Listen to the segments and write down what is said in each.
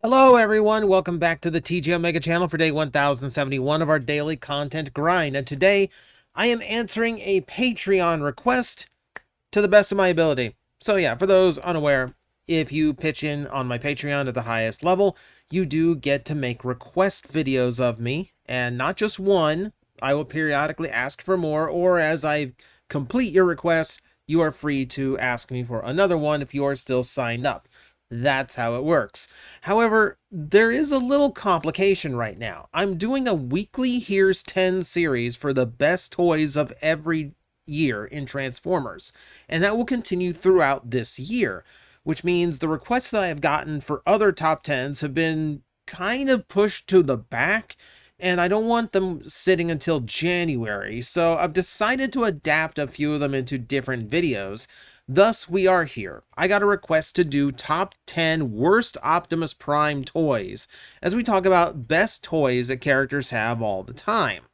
Hello everyone, welcome back to the TJOmega channel for day 1071 of our daily content grind, and today I am answering a Patreon request to the best of my ability. So yeah, for those unaware, if you pitch in on my Patreon at the highest level, you do get to make request videos of me, and not just one. I will periodically ask for more, or as I complete your request, you are free to ask me for another one if you are still signed up. That's how it works. However, there is a little complication right now. I'm doing a weekly Here's 10 series for the best toys of every year in Transformers, and that will continue throughout this year, which means the requests that I have gotten for other top 10s have been kind of pushed to the back, and I don't want them sitting until January, so I've decided to adapt a few of them into different videos. Thus, we are here. I got a request to do top 10 worst Optimus Prime toys, as we talk about best toys that characters have all the time.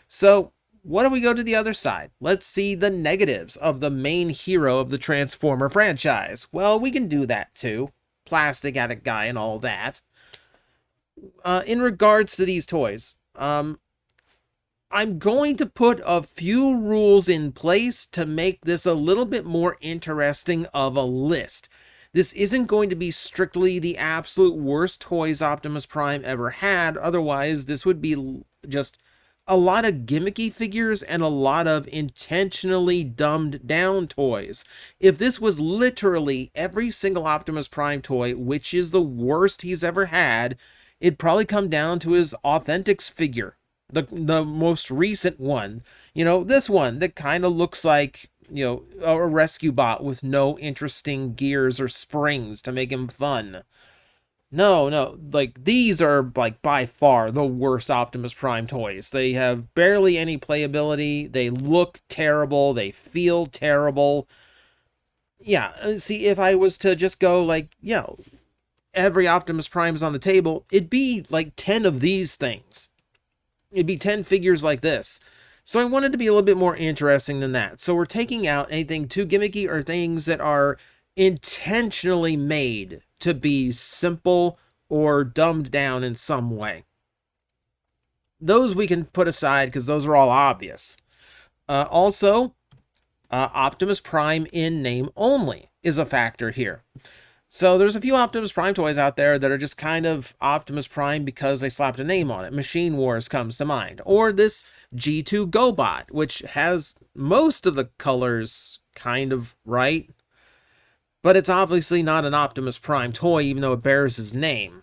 So, what do we go to the other side? Let's see the negatives of the main hero of the Transformer franchise. Well, we can do that too. Plastic Addict Guy and all that. In regards to these toys, I'm going to put a few rules in place to make this a little bit more interesting of a list. This isn't going to be strictly the absolute worst toys Optimus Prime ever had. Otherwise, this would be just a lot of gimmicky figures and a lot of intentionally dumbed down toys. If this was literally every single Optimus Prime toy, which is the worst he's ever had, it'd probably come down to his Authentics figure. The most recent one, this one that kind of looks like, a rescue bot with no interesting gears or springs to make him fun. No, like, these are, like, by far the worst Optimus Prime toys. They have barely any playability, they look terrible, they feel terrible. Yeah, see, if I was to just go, like, every Optimus Prime is on the table, it'd be, like, 10 of these things. It'd be 10 figures like this. So I wanted to be a little bit more interesting than that. So we're taking out anything too gimmicky or things that are intentionally made to be simple or dumbed down in some way. Those we can put aside because those are all obvious. Also, Optimus Prime in name only is a factor here. So there's a few Optimus Prime toys out there that are just kind of Optimus Prime because they slapped a name on it. Machine Wars comes to mind. Or this G2 GoBot, which has most of the colors kind of right. But it's obviously not an Optimus Prime toy, even though it bears his name.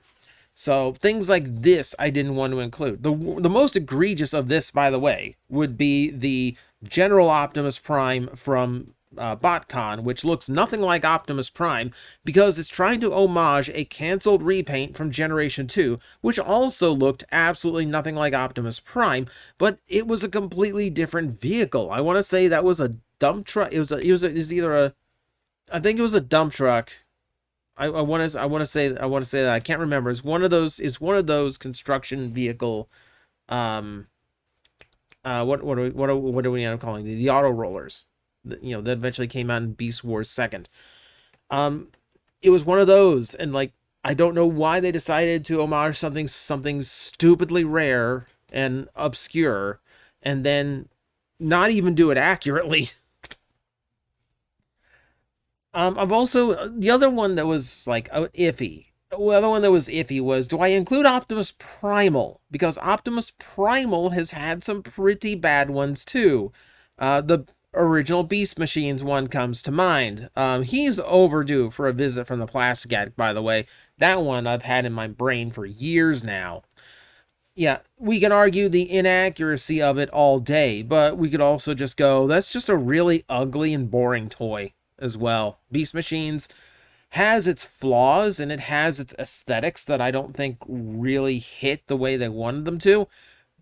So things like this I didn't want to include. The most egregious of this, by the way, would be the General Optimus Prime from BotCon, which looks nothing like Optimus Prime because it's trying to homage a canceled repaint from Generation 2, which also looked absolutely nothing like Optimus Prime, but it was a completely different vehicle. I want to say that was a dump truck. It was either a, I think it was a dump truck. I want to say that I can't remember. It's one of those construction vehicle. What do we end up calling the auto rollers? That eventually came out in Beast Wars 2nd. It was one of those, and like, I don't know why they decided to homage something stupidly rare and obscure, and then not even do it accurately. I've also, the other one that was like iffy. The other one that was iffy was, do I include Optimus Primal? Because Optimus Primal has had some pretty bad ones too. The original Beast Machines one comes to mind. He's overdue for a visit from the Plastic Addict, by the way. That one I've had in my brain for years now. Yeah, we can argue the inaccuracy of it all day, but we could also just go, that's just a really ugly and boring toy as well. Beast Machines has its flaws and it has its aesthetics that I don't think really hit the way they wanted them to,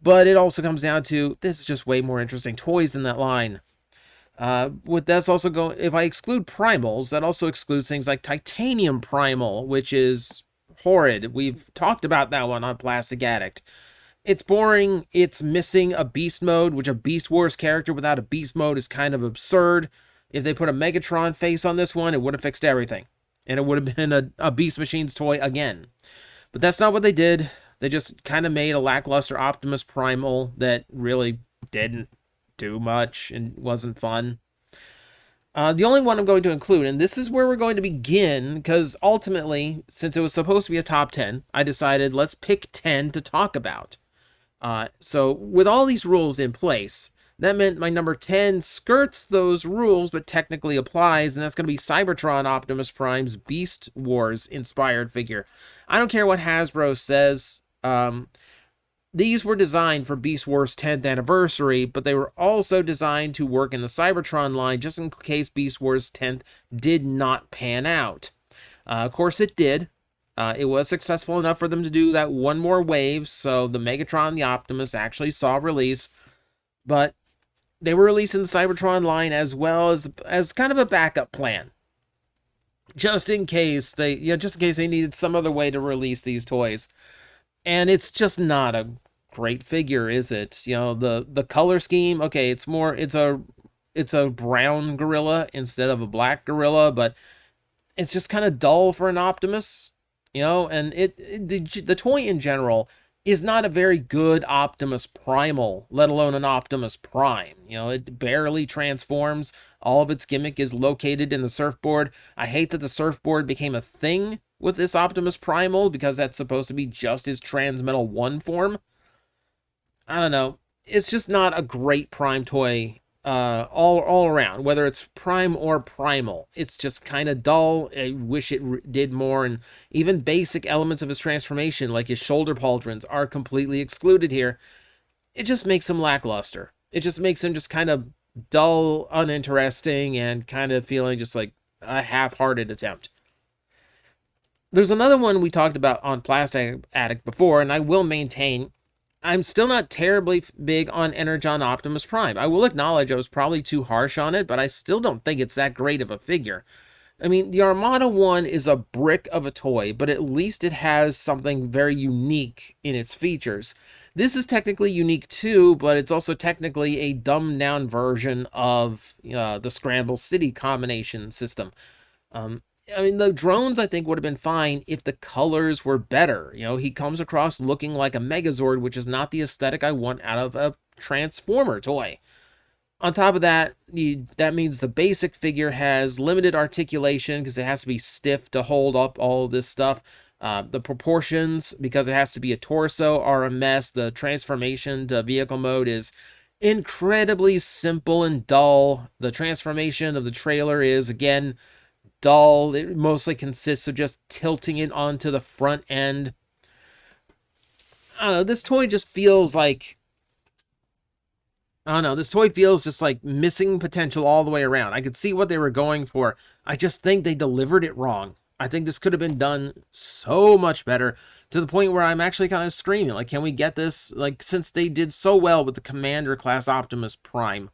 but it also comes down to, this is just way more interesting toys than that line. That's also going, if I exclude primals, that also excludes things like Titanium Primal, which is horrid. We've talked about that one on Plastic Addict. It's boring, it's missing a beast mode, which a Beast Wars character without a beast mode is kind of absurd. If they put a Megatron face on this one, it would have fixed everything. And it would have been a Beast Machines toy again. But that's not what they did. They just kind of made a lackluster Optimus Primal that really didn't do much and wasn't fun. The only one I'm going to include, and this is where we're going to begin, because ultimately, since it was supposed to be a top 10, I decided let's pick 10 to talk about. So with all these rules in place, that meant my number 10 skirts those rules, but technically applies, and that's going to be Cybertron Optimus Prime's Beast Wars inspired figure. I don't care what Hasbro says. These were designed for Beast Wars 10th anniversary, but they were also designed to work in the Cybertron line just in case Beast Wars 10th did not pan out. Of course it did. It was successful enough for them to do that one more wave, so the Megatron and the Optimus actually saw release, but they were releasing the Cybertron line as well as kind of a backup plan, just in case they needed some other way to release these toys. And it's just not a great figure, is it? You know, the color scheme, okay, it's a brown gorilla instead of a black gorilla, but it's just kind of dull for an Optimus, you know, and the toy in general is not a very good Optimus Primal, let alone an Optimus Prime. You know, it barely transforms. All of its gimmick is located in the surfboard. I hate that the surfboard became a thing with this Optimus Primal, because that's supposed to be just his Transmetal 1 form. I don't know. It's just not a great Prime toy all around, whether it's Prime or Primal. It's just kind of dull. I wish it did more, and even basic elements of his transformation, like his shoulder pauldrons, are completely excluded here. It just makes him lackluster. It just makes him just kind of dull, uninteresting, and kind of feeling just like a half-hearted attempt. There's another one we talked about on Plastic Addict before, and I will maintain I'm still not terribly big on Energon Optimus Prime. I will acknowledge I was probably too harsh on it, but I still don't think it's that great of a figure. I mean, the Armada one is a brick of a toy, but at least it has something very unique in its features. This is technically unique too, but it's also technically a dumbed-down version of the Scramble City combination system. I mean, the drones, I think, would have been fine if the colors were better. You know, he comes across looking like a Megazord, which is not the aesthetic I want out of a Transformer toy. On top of that, that means the basic figure has limited articulation because it has to be stiff to hold up all of this stuff. The proportions, because it has to be a torso, are a mess. The transformation to vehicle mode is incredibly simple and dull. The transformation of the trailer is, again, dull. It mostly consists of just tilting it onto the front end. I don't know, this toy just feels like, I don't know, this toy feels just like missing potential all the way around. I could see what they were going for. I just think they delivered it wrong. I think this could have been done so much better, to the point where I'm actually kind of screaming, like, can we get this, like, since they did so well with the Commander class Optimus Prime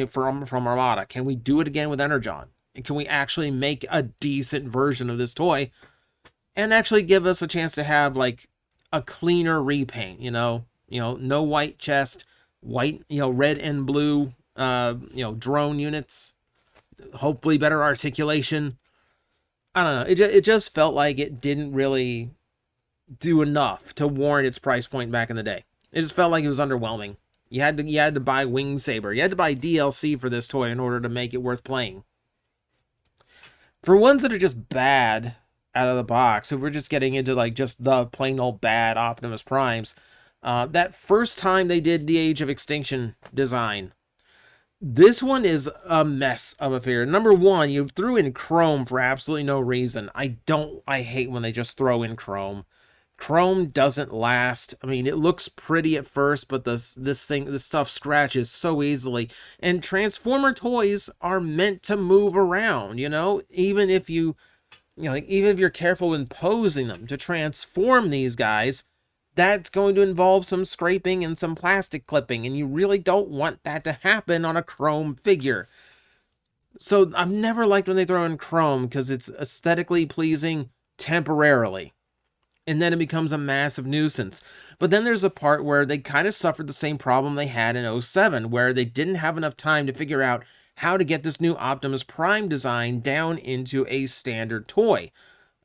from Armada, can we do it again with Energon? And can we actually make a decent version of this toy and actually give us a chance to have, like, a cleaner repaint, you know, no white chest, white, red and blue, drone units, hopefully better articulation. I don't know. It just felt like it didn't really do enough to warrant its price point back in the day. It just felt like it was underwhelming. You had to buy Wing Saber. You had to buy DLC for this toy in order to make it worth playing. For ones that are just bad out of the box, if we're just getting into like just the plain old bad Optimus Primes, that first time they did the Age of Extinction design, this one is a mess of a figure. Number one, you threw in chrome for absolutely no reason. I hate when they just throw in chrome. Chrome doesn't last. I mean, it looks pretty at first, but this stuff scratches so easily. And Transformer toys are meant to move around, even if even if you're careful in posing them to transform these guys, that's going to involve some scraping and some plastic clipping, and you really don't want that to happen on a chrome figure. So I've never liked when they throw in chrome, because it's aesthetically pleasing temporarily, and then it becomes a massive nuisance. But then there's a part where they kind of suffered the same problem they had in 07, where they didn't have enough time to figure out how to get this new Optimus Prime design down into a standard toy.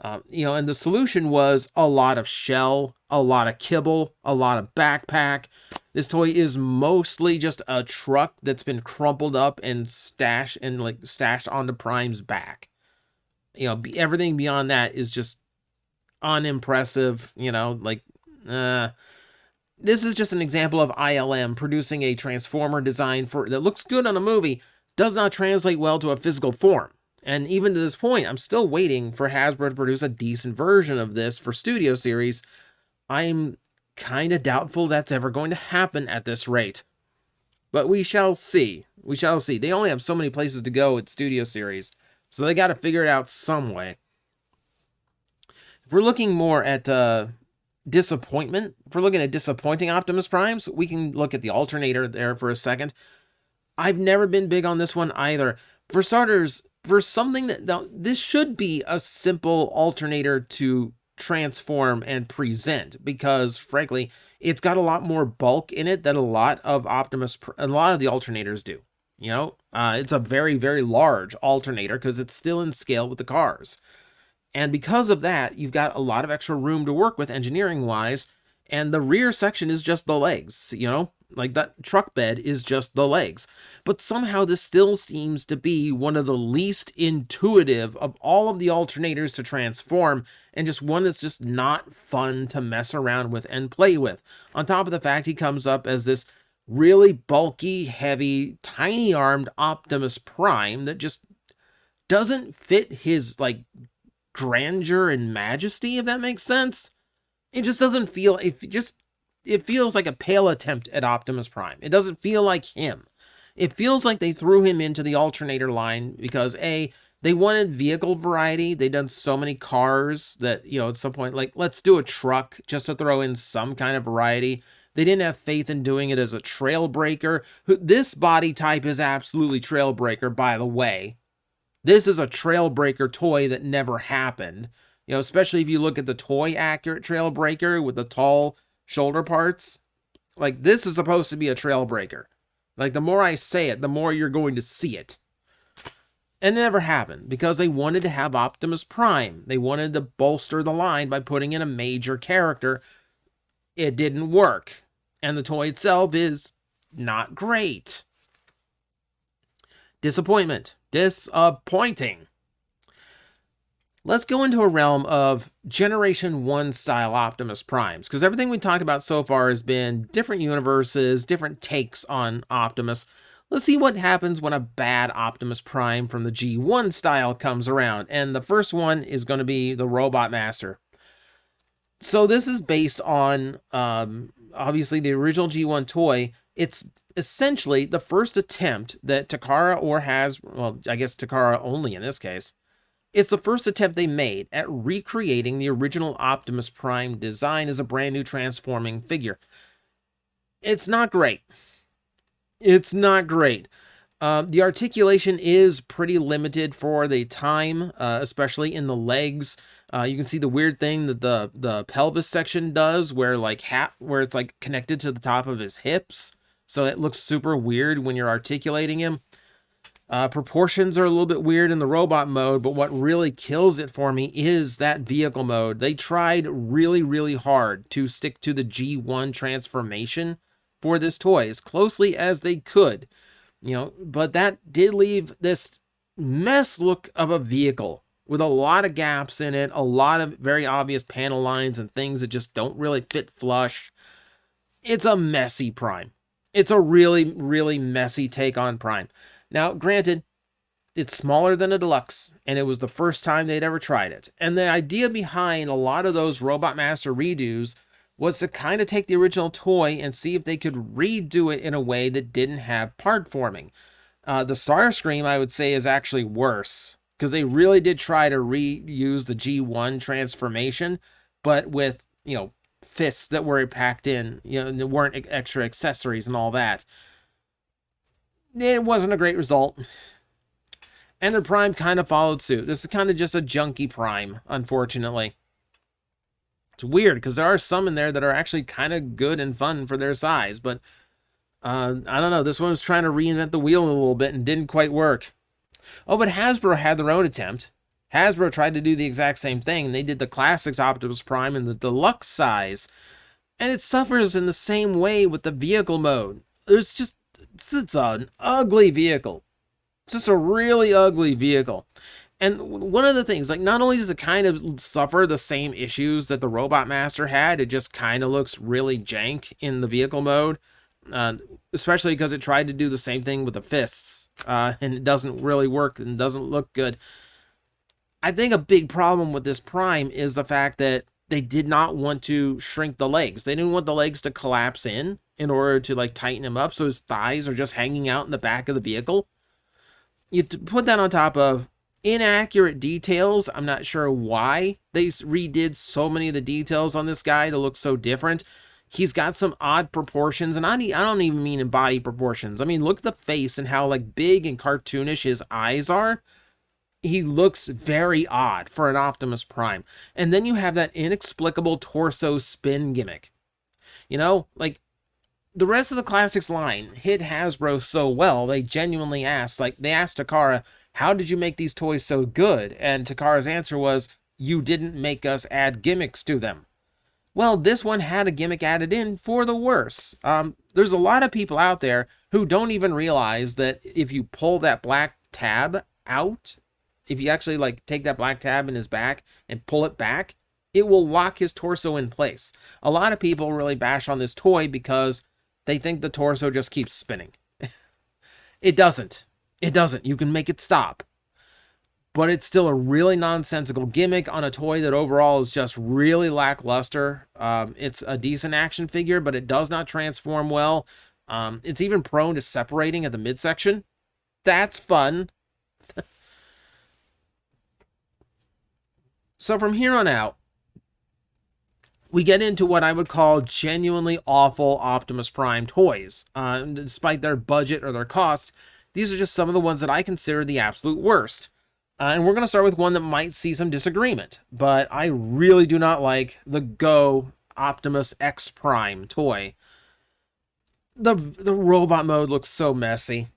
And the solution was a lot of shell, a lot of kibble, a lot of backpack. This toy is mostly just a truck that's been crumpled up and stashed onto Prime's back. Everything beyond that is just unimpressive. This is just an example of ILM producing a Transformer design that looks good on a movie, does not translate well to a physical form. And even to this point, I'm still waiting for Hasbro to produce a decent version of this for Studio Series. I'm kind of doubtful that's ever going to happen at this rate. But we shall see. We shall see. They only have so many places to go at Studio Series, so they got to figure it out some way. If we're looking more at disappointment, if we're looking at disappointing Optimus Primes, we can look at the Alternator there for a second. I've never been big on this one either. For starters, for something this should be a simple Alternator to transform and present, because frankly, it's got a lot more bulk in it than a lot of the Alternators do. It's a very, very large Alternator because it's still in scale with the cars. And because of that, you've got a lot of extra room to work with engineering-wise, and the rear section is just the legs, Like that truck bed is just the legs. But somehow this still seems to be one of the least intuitive of all of the Alternators to transform, and just one that's just not fun to mess around with and play with. On top of the fact he comes up as this really bulky, heavy, tiny-armed Optimus Prime that just doesn't fit his, grandeur and majesty, if that makes sense. It just doesn't feel... It feels like a pale attempt at Optimus Prime. It doesn't feel like him. It feels like they threw him into the Alternator line because, A, they wanted vehicle variety. They'd done so many cars that, at some point, let's do a truck just to throw in some kind of variety. They didn't have faith in doing it as a Trailbreaker. This body type is absolutely Trailbreaker, by the way. This is a Trailbreaker toy that never happened. Especially if you look at the toy-accurate Trailbreaker with the tall shoulder parts. This is supposed to be a Trailbreaker. The more I say it, the more you're going to see it. And it never happened because they wanted to have Optimus Prime. They wanted to bolster the line by putting in a major character. It didn't work. And the toy itself is not great. Disappointment. Disappointing. Let's go into a realm of Generation 1 style Optimus Primes, because everything we talked about so far has been different universes, different takes on Optimus. Let's see what happens when a bad Optimus Prime from the G1 style comes around, and the first one is going to be the Robot Master. So this is based on, obviously, the original G1 toy. It's essentially the first attempt that Takara Takara only in this case, it's the first attempt they made at recreating the original Optimus Prime design as a brand new transforming figure. It's not great. It's not great. The articulation is pretty limited for the time, especially in the legs. You can see the weird thing that the pelvis section does, where it's connected to the top of his hips, so it looks super weird when you're articulating him. Proportions are a little bit weird in the robot mode, but what really kills it for me is that vehicle mode. They tried really, really hard to stick to the G1 transformation for this toy as closely as they could, but that did leave this mess look of a vehicle with a lot of gaps in it, a lot of very obvious panel lines and things that just don't really fit flush. It's a messy Prime. It's a really, really messy take on Prime. Now, granted, it's smaller than a Deluxe, and it was the first time they'd ever tried it. And the idea behind a lot of those Robot Master redos was to kind of take the original toy and see if they could redo it in a way that didn't have part forming. The Starscream, I would say, is actually worse, because they really did try to reuse the G1 transformation, but with, fists that were packed in, and there weren't extra accessories and all that. It wasn't a great result. And the Prime kind of followed suit. This is kind of just a junky Prime, unfortunately. It's weird, because there are some in there that are actually kind of good and fun for their size, but I don't know. This one was trying to reinvent the wheel a little bit and didn't quite work. Oh, but Hasbro had their own attempt. Hasbro tried to do the exact same thing. They did the Classics Optimus Prime in the deluxe size, and it suffers in the same way with the vehicle mode. It's an ugly vehicle. It's just a really ugly vehicle. And one of the things, like, not only does it kind of suffer the same issues that the Robot Master had, it just kind of looks really jank in the vehicle mode, especially because it tried to do the same thing with the fists, and it doesn't really work and doesn't look good. I think a big problem with this Prime is the fact that they did not want to shrink the legs. They didn't want the legs to collapse in order to, like, tighten him up, so his thighs are just hanging out in the back of the vehicle. You put that on top of inaccurate details. I'm not sure why they redid so many of the details on this guy to look so different. He's got some odd proportions, and I don't even mean in body proportions. I mean, look at the face and how, like, big and cartoonish his eyes are. He looks very odd for an Optimus Prime. And then you have that inexplicable torso spin gimmick. You know, like, the rest of the Classics line hit Hasbro so well, they genuinely asked, like, they asked Takara, how did you make these toys so good? And Takara's answer was, you didn't make us add gimmicks to them. Well, this one had a gimmick added in for the worse. There's a lot of people out there who don't even realize that if you pull that black tab out, if you actually, like, take that black tab in his back and pull it back, it will lock his torso in place. A lot of people really bash on this toy because they think the torso just keeps spinning. It doesn't. It doesn't. You can make it stop. But it's still a really nonsensical gimmick on a toy that overall is just really lackluster. It's a decent action figure, but it does not transform well. It's even prone to separating at the midsection. That's fun. So from here on out, we get into what I would call genuinely awful Optimus Prime toys. Despite their budget or their cost, these are just some of the ones that I consider the absolute worst. And we're going to start with one that might see some disagreement, but I really do not like the Go Optimus X Prime toy. The robot mode looks so messy.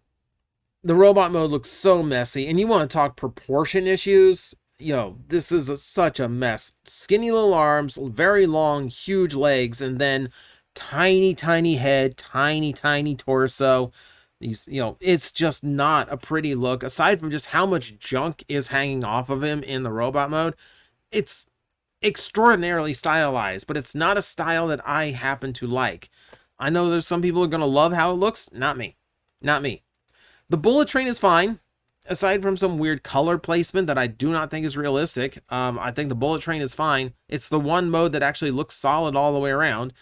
The robot mode looks so messy, and you want to talk proportion issues? You know, this is such a mess. Skinny little arms, very long, huge legs, and then tiny, tiny head, tiny, tiny torso. These, you know, it's just not a pretty look. Aside from just how much junk is hanging off of him in the robot mode, it's extraordinarily stylized, but it's not a style that I happen to like. I know there's some people who are going to love how it looks. Not me. Not me. The bullet train is fine. Aside from some weird color placement that I do not think is realistic, I think the bullet train is fine. It's the one mode that actually looks solid all the way around.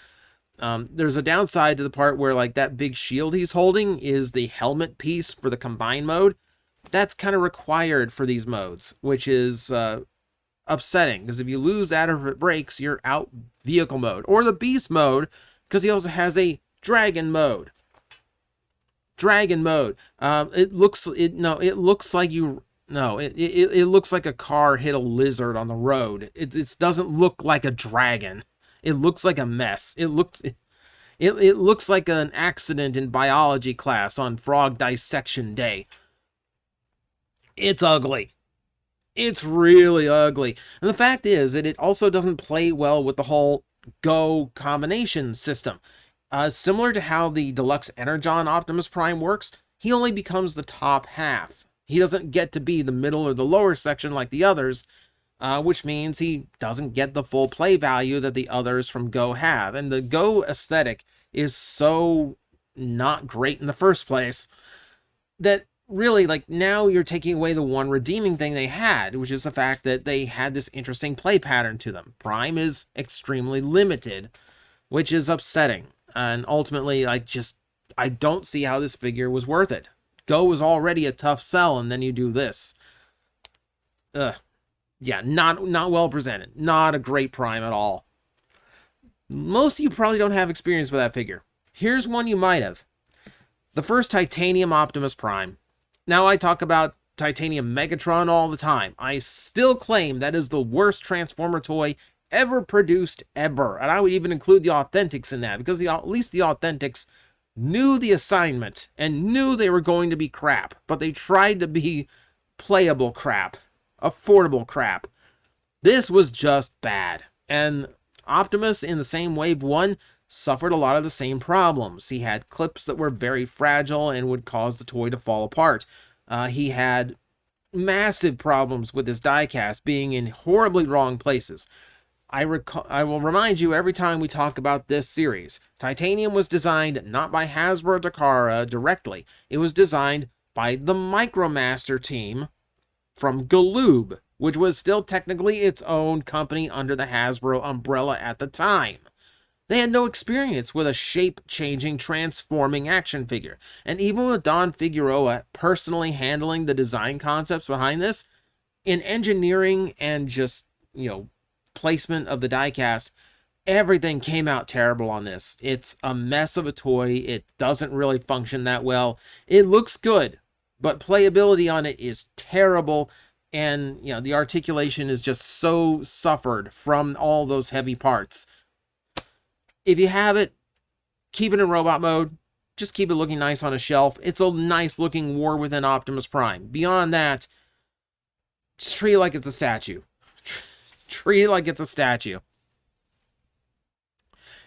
There's a downside to the part where, like, that big shield he's holding is the helmet piece for the combined mode. That's kind of required for these modes, which is upsetting, because if you lose that or if it breaks, you're out vehicle mode. Or the beast mode, because he also has a dragon mode. Dragon mode. It looks like it looks like a car hit a lizard on the road. It doesn't look like a dragon. It looks like a mess. It looks like an accident in biology class on frog dissection day. It's ugly. It's really ugly. And the fact is that it also doesn't play well with the whole Go combination system. Similar to how the deluxe Energon Optimus Prime works, he only becomes the top half. He doesn't get to be the middle or the lower section like the others, which means he doesn't get the full play value that the others from Go have. And the Go aesthetic is so not great in the first place that really, like, now you're taking away the one redeeming thing they had, which is the fact that they had this interesting play pattern to them. Prime is extremely limited, which is upsetting. And ultimately, I don't see how this figure was worth it. Go was already a tough sell, and then you do this. Yeah, not well presented. Not a great Prime at all. Most of you probably don't have experience with that figure. Here's one you might have. The first Titanium Optimus Prime. Now, I talk about Titanium Megatron all the time. I still claim that is the worst Transformer toy ever produced ever. And I would even include the Authentics in that, because at least the Authentics knew the assignment and knew they were going to be crap, but they tried to be playable crap. affordable crap. This was just bad. And Optimus, in the same Wave 1, suffered a lot of the same problems. He had clips that were very fragile and would cause the toy to fall apart. He had massive problems with his diecast being in horribly wrong places. I will remind you every time we talk about this series, Titanium was designed not by Hasbro Takara directly. It was designed by the Micromaster team from Galoob, which was still technically its own company under the Hasbro umbrella at the time. They had no experience with a shape-changing, transforming action figure. And even with Don Figueroa personally handling the design concepts behind this, in engineering and just, placement of the diecast, everything came out terrible on this. It's a mess of a toy. It doesn't really function that well. It looks good, but playability on it is terrible. And, the articulation is just so suffered from all those heavy parts. If you have it, keep it in robot mode. Just keep it looking nice on a shelf. It's a nice looking War Within Optimus Prime. Beyond that, just treat it like it's a statue. Treat it like it's a statue.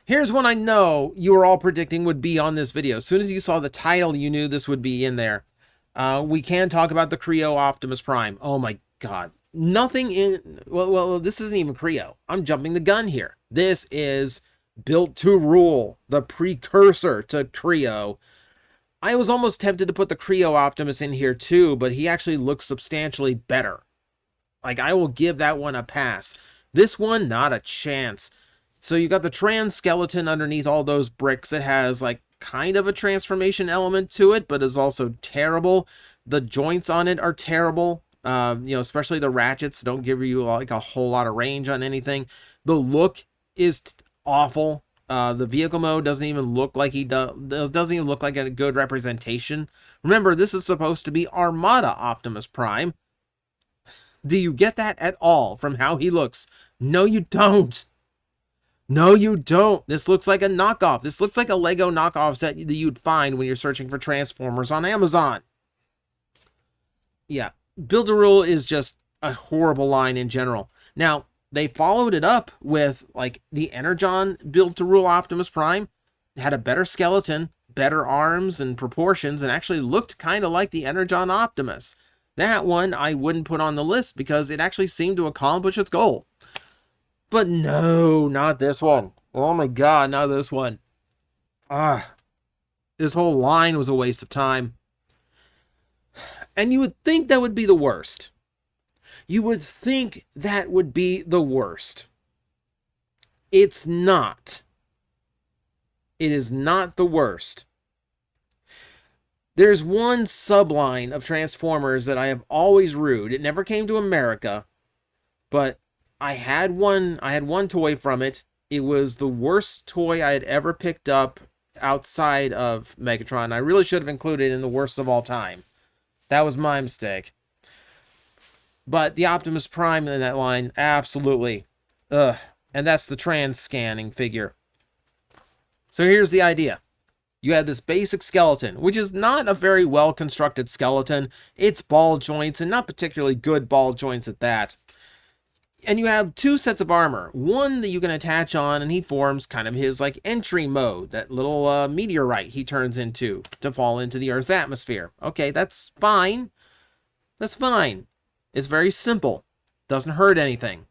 Here's one I know you were all predicting would be on this video. As soon as you saw the title, you knew this would be in there. We can talk about the Creo Optimus Prime. Oh my god. Nothing in... Well, this isn't even Creo. I'm jumping the gun here. This is Built to Rule, the precursor to Creo. I was almost tempted to put the Creo Optimus in here too, but he actually looks substantially better. Like, I will give that one a pass. This one, not a chance. So you got the trans skeleton underneath all those bricks. It has, like, kind of a transformation element to it, but is also terrible. The joints on it are terrible. Especially the ratchets don't give you, like, a whole lot of range on anything. The look is awful. The vehicle mode doesn't even look like doesn't even look like a good representation. Remember, this is supposed to be Armada Optimus Prime. Do you get that at all from how he looks? No, you don't. No, you don't. This looks like a knockoff. This looks like a Lego knockoff set that you'd find when you're searching for Transformers on Amazon. Yeah, Build-A-Rule is just a horrible line in general. Now, they followed it up with, like, the Energon Build-To-Rule Optimus Prime. It had a better skeleton, better arms and proportions, and actually looked kind of like the Energon Optimus. That one I wouldn't put on the list because it actually seemed to accomplish its goal. But no, not this one. Oh my god, not this one. This whole line was a waste of time. And you would think that would be the worst. You would think that would be the worst. It's not. It is not the worst. There's one subline of Transformers that I have always rued. It never came to America, but I had one toy from it. It was the worst toy I had ever picked up outside of Megatron. I really should have included it in the worst of all time. That was my mistake. But the Optimus Prime in that line, absolutely. Ugh. And that's the trans scanning figure. So here's the idea. You had this basic skeleton, which is not a very well-constructed skeleton. It's ball joints, and not particularly good ball joints at that. And you have two sets of armor. One that you can attach on, and he forms kind of his, like, entry mode. That little meteorite he turns into to fall into the Earth's atmosphere. Okay, that's fine. That's fine. It's very simple. Doesn't hurt anything.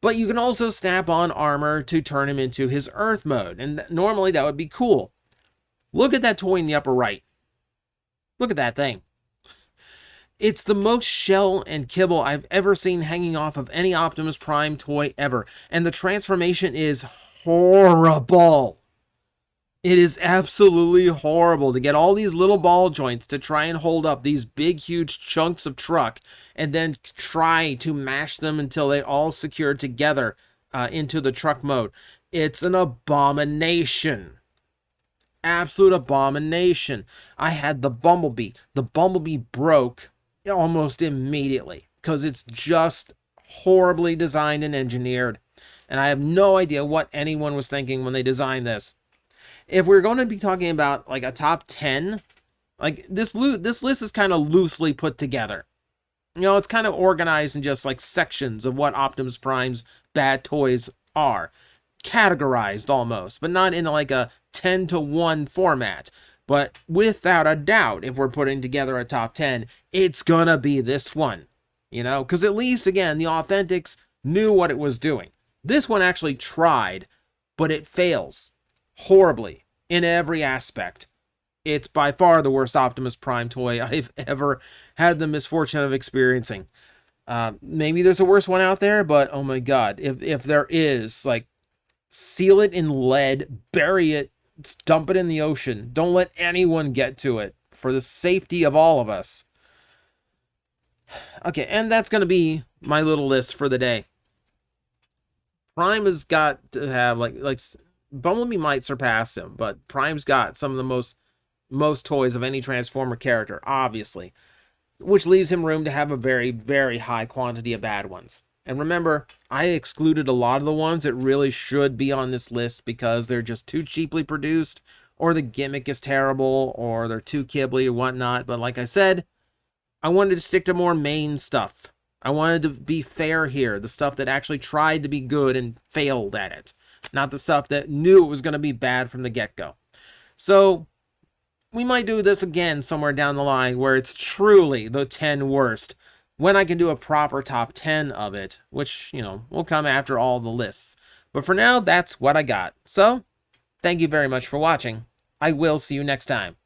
But you can also snap on armor to turn him into his Earth mode. And normally that would be cool. Look at that toy in the upper right. Look at that thing. It's the most shell and kibble I've ever seen hanging off of any Optimus Prime toy ever. And the transformation is horrible. It is absolutely horrible to get all these little ball joints to try and hold up these big, huge chunks of truck and then try to mash them until they all secure together into the truck mode. It's an abomination. Absolute abomination. I had the Bumblebee. The Bumblebee broke almost immediately because it's just horribly designed and engineered. And I have no idea what anyone was thinking when they designed this. If we're going to be talking about like a top 10, like this list is kind of loosely put together. You know, it's kind of organized in just like sections of what Optimus Prime's bad toys are. Categorized almost, but not in like a 10-to-1 format. But without a doubt, if we're putting together a top 10, it's gonna be this one. You know, because at least, again, the Authentics knew what it was doing. This one actually tried, but it fails horribly in every aspect. It's by far the worst Optimus Prime toy I've ever had the misfortune of experiencing. Maybe there's a worse one out there, but oh my god, if there is, like, seal it in lead, bury it, dump it in the ocean. Don't let anyone get to it for the safety of all of us. Okay, and that's going to be my little list for the day. Prime has got to have, like Bumblebee might surpass him, but Prime's got some of the most toys of any Transformer character, obviously, which leaves him room to have a very, very high quantity of bad ones. And remember, I excluded a lot of the ones that really should be on this list because they're just too cheaply produced, or the gimmick is terrible, or they're too kibbly or whatnot. But like I said, I wanted to stick to more main stuff. I wanted to be fair here, the stuff that actually tried to be good and failed at it, not the stuff that knew it was going to be bad from the get-go. So we might do this again somewhere down the line where it's truly the 10 worst, when I can do a proper top 10 of it, which, you know, will come after all the lists. But for now, that's what I got. So, thank you very much for watching. I will see you next time.